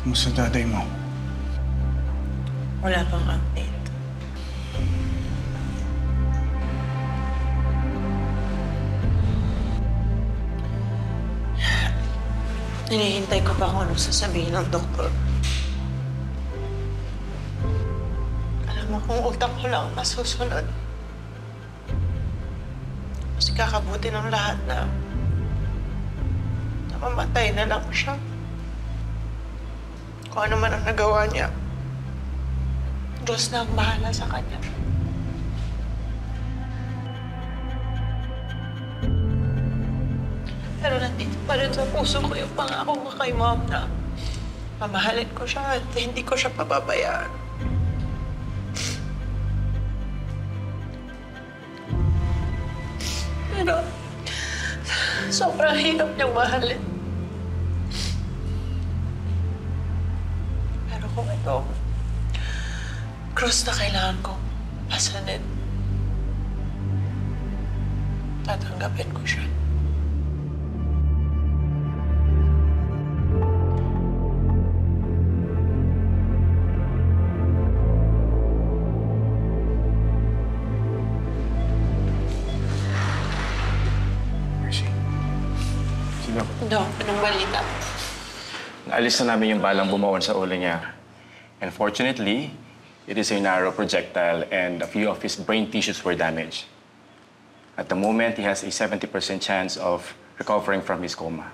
Kumusta tatay mo? Wala pang update. Hinihintay ko pa kung anong sasabihin ng doktor. Alam mo, kung utak ko lang masusunod. Kasi kakabuti ng lahat na mamatay na lang siya. Kung ano man ang nagawa niya, Diyos na ang bahala sa kanya. Pero nandito pa rin sa puso ko yung pangako ko kay Mom na mamahalin ko siya at hindi ko siya pababayaan. Pero sobrang hirap niyang mahalin. Pero kung ito, cross na kailangan kong pasanin, tatanggapin ko siya. Mercy. Sige. Dok, anong balita? Naalis na namin yung balang bumaon sa ulo niya. And fortunately, it is a narrow projectile and a few of his brain tissues were damaged. At the moment, he has a 70% chance of recovering from his coma.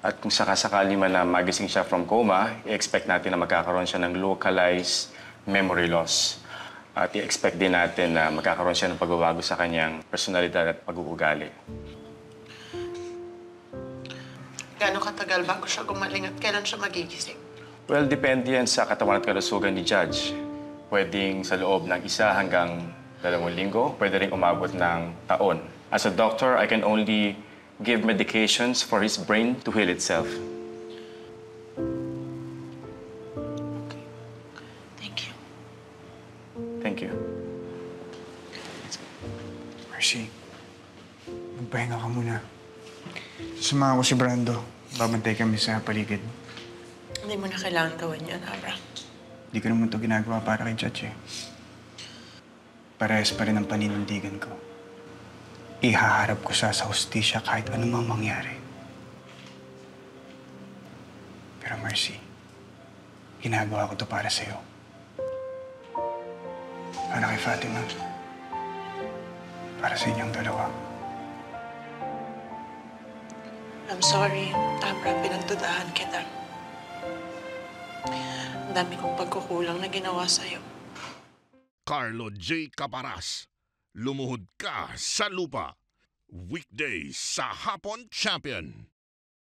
At kung sakasakali man na magising siya from coma, i-expect natin na magkakaroon siya ng localized memory loss. At i-expect din natin na magkakaroon siya ng pagbabago sa kanyang personalidad at pag-uugali. Gaano katagal bago siya gumaling at kailan siya magigising? Well, depende yan sa katawan at kalusugan ni Judge. Pwedeng sa loob ng 1 hanggang 2 linggo, pwede rin umabot ng taon. As a doctor, I can only give medications for his brain to heal itself. Okay. Thank you. Thank you. Mercy. Magpahinga ka muna. Sasamahan ko si Brando. Babantay kami sa paligid. Hindi mo na kailangan gawin yun, Abra. Hindi ko naman ito ginagawa para kay Judge eh. Parehas pa rin ang paninindigan ko. Ihaharap ko siya sa hustisya kahit anumang mangyari. Pero Mercy, ginagawa ko to para sa'yo. Para kay Fatima. Para sa inyong dalawa. I'm sorry, Abra, pinagdudahan kita. Ang dami kong pagkukulang na ginawa sa'yo. Carlo J. Caparas, Lumuhod Ka sa Lupa. Weekdays sa Hapon Champion.